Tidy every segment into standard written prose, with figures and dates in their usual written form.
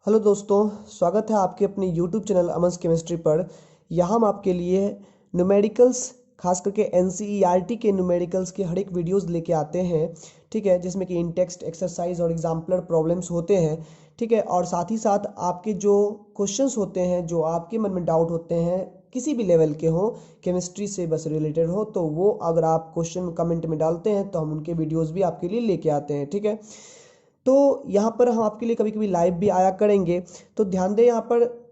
Hello दोस्तों, स्वागत है आपके अपने यूट्यूब चैनल अमन केमिस्ट्री पर। यहाँ हम आपके लिए न्यूमेरिकल्स, खास करके एनसीईआरटी के न्यूमेरिकल्स के हर एक वीडियोस लेके आते हैं। ठीक है, जिसमें कि इन टेक्स्ट एक्सरसाइज और एग्जाम्पलर प्रॉब्लम्स होते हैं। ठीक है, और साथ ही साथ आपके जो क्वेश्चंस होते हैं, जो आपके मन में डाउट होते हैं, किसी भी लेवल के हो, केमिस्ट्री से बस रिलेटेड हो, तो वो अगर आप क्वेश्चन कमेंट में डालते हैं तो हम उनके वीडियोज़ भी आपके लिए लेके आते हैं। ठीक है, तो यहाँ पर हम आपके लिए कभी कभी लाइव भी आया करेंगे। तो ध्यान दें, यहाँ पर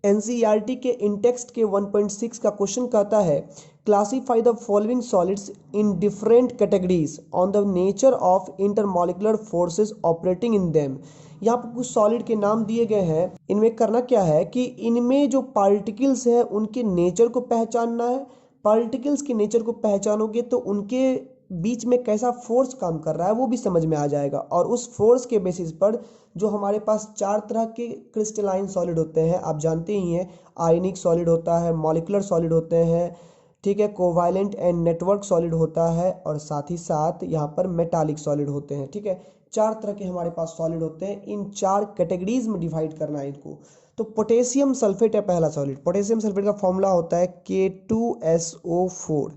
एनसीईआरटी के इंटेक्स्ट के 1.6 का क्वेश्चन कहता है, classify the following solids in different categories on the nature of intermolecular forces operating in them. यहाँ पर कुछ सॉलिड के नाम दिए गए हैं। इनमें करना क्या है कि इनमें जो पार्टिकल्स हैं उनके नेचर को पहचानना है। पार्टिकल्स के नेचर को पहचानोगे तो उनके बीच में कैसा फोर्स काम कर रहा है वो भी समझ में आ जाएगा, और उस फोर्स के बेसिस पर जो हमारे पास चार तरह के क्रिस्टलाइन सॉलिड होते हैं, आप जानते ही हैं। आयनिक सॉलिड होता है, मॉलिक्यूलर सॉलिड होते हैं, ठीक है, कोवालेंट एंड नेटवर्क सॉलिड होता है, और साथ ही साथ यहाँ पर मेटालिक सॉलिड होते हैं। ठीक है, चार तरह के हमारे पास सॉलिड होते हैं। इन चार कैटेगरीज में डिवाइड करना है इनको। तो पोटेशियम सल्फेट है पहला सॉलिड। पोटेशियम सल्फेट का फॉर्मूला होता है K2SO4,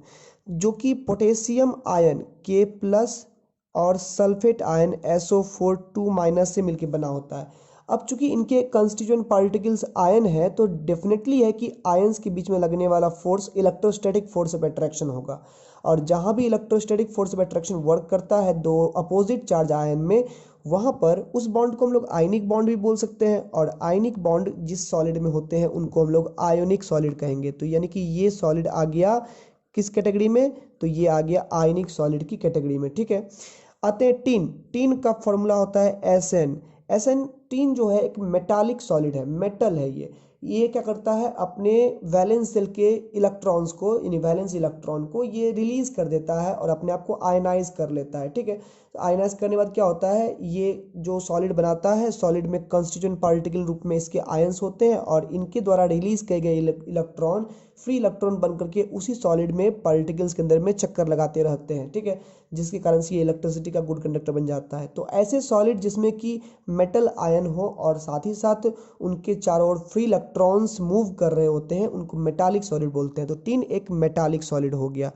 जो कि पोटेशियम आयन K प्लस और सल्फेट आयन SO4 2 माइनस से मिलकर बना होता है। अब चूंकि इनके कंस्टिट्यूएंट पार्टिकल्स आयन है, तो डेफिनेटली है कि आयंस के बीच में लगने वाला force electrostatic force of attraction होगा। और जहां भी electrostatic force of attraction work करता है दो अपोजिट चार्ज आयन में, वहां पर उस बॉन्ड को हम लोग आयनिक बॉन्ड भी बोल सकते हैं, और आयनिक बॉन्ड जिस सॉलिड में होते हैं उनको हम लोग आयोनिक सॉलिड कहेंगे। तो यानी कि ये सॉलिड आ गया किस कैटेगरी में, तो ये आ गया आयनिक सॉलिड की कैटेगरी में। ठीक है, आते हैं टीन। टीन का फॉर्मूला होता है Sn। Sn टीन जो है एक मेटालिक सॉलिड है, मेटल है ये क्या करता है, अपने वैलेंस सेल के इलेक्ट्रॉन्स को, यानी वैलेंस इलेक्ट्रॉन को ये रिलीज कर देता है और अपने आप को आयनाइज कर लेता है। ठीक है, तो आयनाइज करने के बाद क्या होता है, ये जो सॉलिड बनाता है, सॉलिड में कंस्टिट्यूएंट पार्टिकल रूप में इसके आयंस होते हैं, और इनके द्वारा रिलीज किए गए इलेक्ट्रॉन फ्री इलेक्ट्रॉन बन करके उसी सॉलिड में पार्टिकल्स के अंदर में चक्कर लगाते रहते हैं। ठीक है, जिसके कारण से ये इलेक्ट्रिसिटी का गुड कंडक्टर बन जाता है। तो ऐसे सॉलिड जिसमें कि मेटल आयन हो और साथ ही साथ उनके चारों ओर फ्री इलेक्ट्रॉन्स मूव कर रहे होते हैं, उनको मेटालिक सॉलिड बोलते हैं। तो टीन एक मेटालिक सॉलिड हो गया।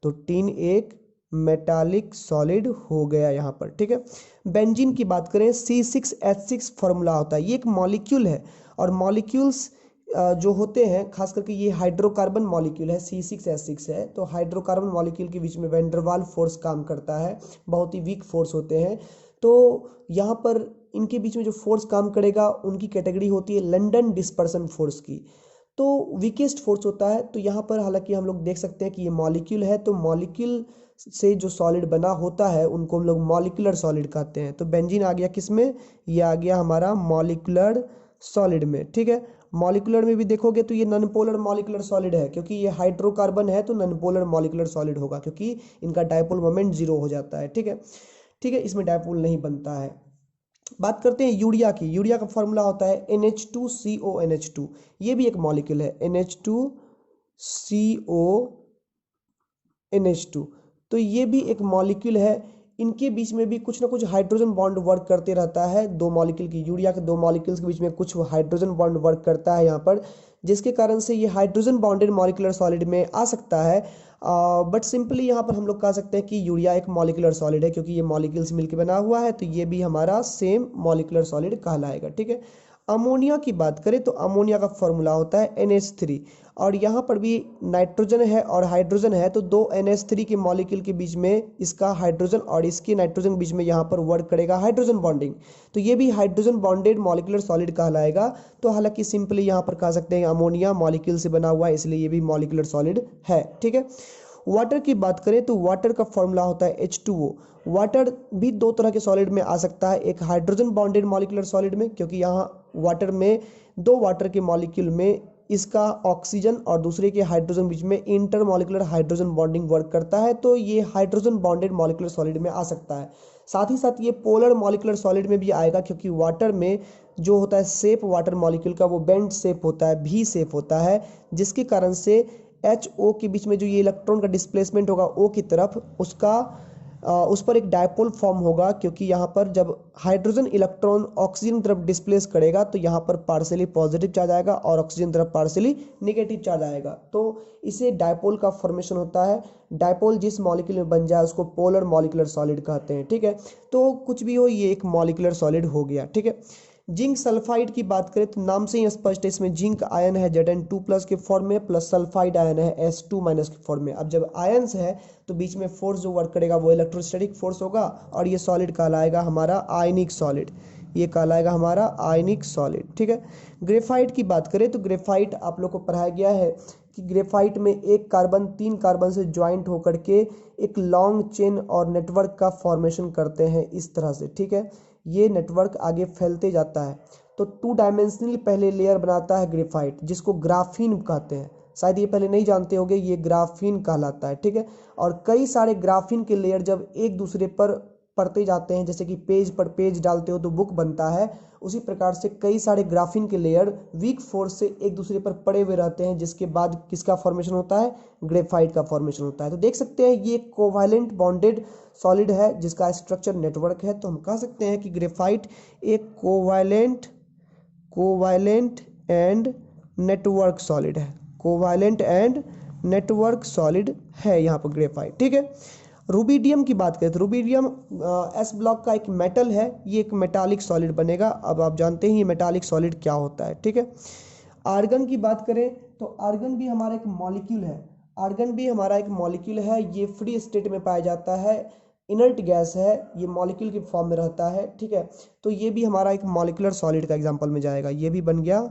तो टीन एक मेटालिक सॉलिड हो गया यहाँ पर। ठीक है, बेंजीन की बात करें, C6H6 फॉर्मूला होता है। ये एक मॉलिक्यूल है, और मॉलिक्यूल्स जो होते हैं, खास करके ये हाइड्रोकार्बन मॉलिक्यूल है, C6H6 है। तो हाइड्रोकार्बन मॉलिक्यूल के बीच में वैन फोर्स काम करता है, बहुत ही वीक फोर्स होते हैं। तो यहाँ पर इनके बीच में जो फोर्स काम करेगा उनकी कैटेगरी होती है लंदन डिस्पर्सन फोर्स की। तो वीकेस्ट फोर्स होता है। तो यहाँ पर हालांकि हम लोग देख सकते हैं कि ये मॉलिक्यूल है, तो मॉलिक्यूल से जो सॉलिड बना होता है उनको हम लोग मॉलिक्यूलर सॉलिड कहते हैं। तो बेंजीन आ गया किस में, ये आ गया हमारा मॉलिक्यूलर सॉलिड में। ठीक है, मॉलिक्यूलर में भी देखोगे तो ये नॉन पोलर मॉलिक्यूलर सॉलिड है, क्योंकि ये हाइड्रोकार्बन है तो नॉन पोलर मॉलिक्यूलर सॉलिड होगा, क्योंकि इनका डायपोल मोमेंट 0 हो जाता है। ठीक है, ठीक है, इसमें डायपोल नहीं बनता है। बात करते हैं यूरिया की। यूरिया का फॉर्मूला होता है NH2CONH2। ये भी एक मॉलिक्यूल है, NH2CONH2। तो ये भी एक मॉलिक्यूल है। इनके बीच में भी कुछ ना कुछ हाइड्रोजन बॉन्ड वर्क करते रहता है। दो मॉलिक्यूल की, यूरिया के दो मॉलिक्यूल्स के बीच में कुछ हाइड्रोजन बॉन्ड वर्क करता है यहाँ पर, जिसके कारण से ये हाइड्रोजन बॉन्डेड मॉलिक्यूलर सॉलिड में आ सकता है। बट सिंपली यहाँ पर हम लोग कह सकते हैं कि यूरिया एक मॉलिक्यूलर सॉलिड है, क्योंकि ये मॉलिक्यूल से मिलकर बना हुआ है, तो ये भी हमारा सेम मॉलिक्यूलर सॉलिड कहलाएगा। ठीक है, अमोनिया की बात करें तो अमोनिया का फॉर्मूला होता है NH3, और यहाँ पर भी नाइट्रोजन है और हाइड्रोजन है, तो दो NH3 के मॉलिक्यूल के बीच में इसका हाइड्रोजन और इसके नाइट्रोजन के बीच में यहाँ पर वर्क करेगा हाइड्रोजन बॉन्डिंग, तो ये भी हाइड्रोजन बॉन्डेड मॉलिक्यूलर सॉलिड कहलाएगा। तो हालांकि सिंपली यहाँ पर कह सकते हैं अमोनिया मॉलिक्यूल से बना हुआ है, इसलिए ये भी मॉलिक्यूलर सॉलिड है। ठीक है, वाटर की बात करें तो वाटर का फॉर्मूला होता है H2O। वाटर भी दो तरह के सॉलिड में आ सकता है, एक हाइड्रोजन बॉन्डेड मॉलिक्यूलर सॉलिड में, क्योंकि यहाँ वाटर में दो वाटर के मॉलिक्यूल में इसका ऑक्सीजन और दूसरे के हाइड्रोजन बीच में inter molecular hydrogen bonding work करता है, तो ये हाइड्रोजन बॉन्डेड मॉलिक्यूलर सॉलिड में आ सकता है। साथ ही साथ ये पोलर मॉलिक्यूलर सॉलिड में भी आएगा, क्योंकि वाटर में जो होता है शेप वाटर मॉलिक्यूल का वो बेंड शेप होता है, V शेप होता है, जिसके कारण से HO के बीच में जो ये इलेक्ट्रॉन का डिस्प्लेसमेंट होगा O की तरफ, उसका उस पर एक डायपोल फॉर्म होगा, क्योंकि यहाँ पर जब हाइड्रोजन इलेक्ट्रॉन ऑक्सीजन तरफ डिस्प्लेस करेगा तो यहाँ पर पार्शियली पॉजिटिव चार्ज आएगा और ऑक्सीजन तरफ पार्शियली नेगेटिव चार्ज आएगा, तो इसे डायपोल का फॉर्मेशन होता है। डायपोल जिस मॉलिक्यूल में बन जाए उसको पोलर मॉलिक्यूलर सॉलिड कहते हैं, ठीक है। तो कुछ भी हो, ये एक मॉलिक्यूलर सॉलिड हो गया, ठीक है। जिंक सल्फाइड की बात करें तो नाम से ही स्पष्ट है, इसमें जिंक आयन है Zn2+ के फॉर्म में, प्लस सल्फाइड आयन है S2- के फॉर्म में। अब जब आयन्स है तो बीच में फोर्स जो वर्क करेगा वो इलेक्ट्रोस्टैटिक फोर्स होगा, और ये सॉलिड कहलाएगा हमारा आयनिक सॉलिड, ये कहलाएगा हमारा आयनिक सॉलिड, ठीक है। ग्रेफाइट की बात करें तो ग्रेफाइट आप लोग को पढ़ाया गया है कि ग्रेफाइट में एक कार्बन 3 कार्बन से ज्वाइंट होकर के एक लॉन्ग चेन और नेटवर्क का फॉर्मेशन करते हैं इस तरह से, ठीक है। ये नेटवर्क आगे फैलते जाता है, तो 2 डायमेंशनल पहले लेयर बनाता है ग्रेफाइट, जिसको ग्राफीन कहते हैं। शायद ये पहले नहीं जानते होंगे, ये ग्राफीन कहलाता है, ठीक है। और कई सारे ग्राफीन के लेयर जब एक दूसरे पर पढ़ते जाते हैं, जैसे कि पेज पर पेज डालते हो तो बुक बनता है, उसी प्रकार से कई सारे ग्राफीन के लेयर वीक फोर्स से एक दूसरे पर पड़े हुए रहते हैं, जिसके बाद किसका फॉर्मेशन होता है, ग्रेफाइट का फॉर्मेशन होता है। तो देख सकते हैं ये कोवैलेंट बॉन्डेड सॉलिड है जिसका स्ट्रक्चर नेटवर्क है, तो हम कह सकते हैं कि ग्रेफाइट एक कोवैलेंट एंड नेटवर्क सॉलिड है, कोवैलेंट एंड नेटवर्क सॉलिड है यहाँ पर ग्रेफाइट, ठीक है। रूबिडियम की बात करें तो रूबिडियम एस ब्लॉक का एक मेटल है, ये एक मेटालिक सॉलिड बनेगा। अब आप जानते हैं ये मेटालिक सॉलिड क्या होता है, ठीक है। आर्गन की बात करें तो आर्गन भी हमारा एक मॉलिक्यूल है, आर्गन भी हमारा एक मॉलिक्यूल है, ये फ्री स्टेट में पाया जाता है, इनर्ट गैस है, ये मॉलिक्यूल के फॉर्म में रहता है, ठीक है। तो ये भी हमारा एक मॉलिक्यूलर सॉलिड का एग्जांपल में जाएगा, ये भी बन गया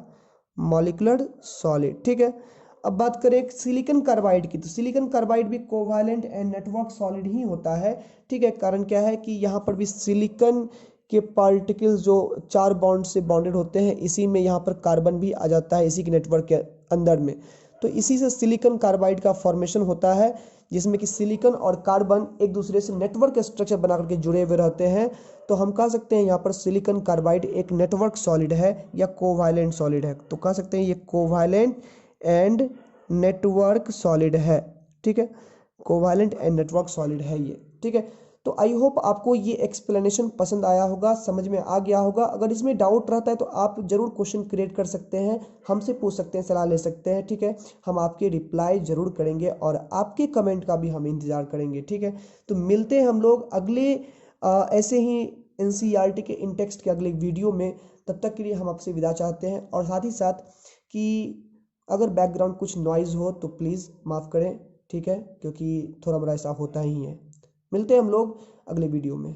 मॉलिक्यूलर सॉलिड, ठीक है। अब बात करें सिलिकॉन कार्बाइड की, तो सिलिकॉन कार्बाइड भी कोवैलेंट एंड नेटवर्क सॉलिड ही होता है, ठीक है। कारण क्या है कि यहाँ पर भी सिलिकॉन के पार्टिकल्स जो 4 बॉन्ड से बॉन्डेड होते हैं, इसी में यहाँ पर कार्बन भी आ जाता है, इसी के नेटवर्क के अंदर में, तो इसी से सिलिकॉन कार्बाइड का फॉर्मेशन होता है, जिसमें कि सिलिकॉन और कार्बन एक दूसरे से नेटवर्क स्ट्रक्चर बना करके जुड़े हुए रहते हैं। तो हम कह सकते हैं यहाँ पर सिलिकॉन कार्बाइड एक नेटवर्क सॉलिड है या कोवैलेंट सॉलिड है, तो कह सकते हैं ये कोवैलेंट एंड नेटवर्क सॉलिड है, ठीक है। कोवैलेंट एंड नेटवर्क सॉलिड है ये, ठीक है। तो आई होप आपको ये एक्सप्लेनेशन पसंद आया होगा, समझ में आ गया होगा। अगर इसमें डाउट रहता है तो आप जरूर क्वेश्चन क्रिएट कर सकते हैं, हमसे पूछ सकते हैं, सलाह ले सकते हैं, ठीक है। हम आपके रिप्लाई जरूर करेंगे और आपके कमेंट का भी हम इंतजार करेंगे, ठीक है। तो मिलते हैं हम लोग अगले ऐसे ही एनसीईआरटी के इन टेक्स्ट के अगले वीडियो में। तब तक के लिए हम आपसे विदा चाहते हैं, और साथ ही साथ कि अगर बैकग्राउंड कुछ नॉइज़ हो तो प्लीज़ माफ़ करें, ठीक है, क्योंकि थोड़ा बड़ा ऐसा होता ही है। मिलते हैं हम लोग अगले वीडियो में।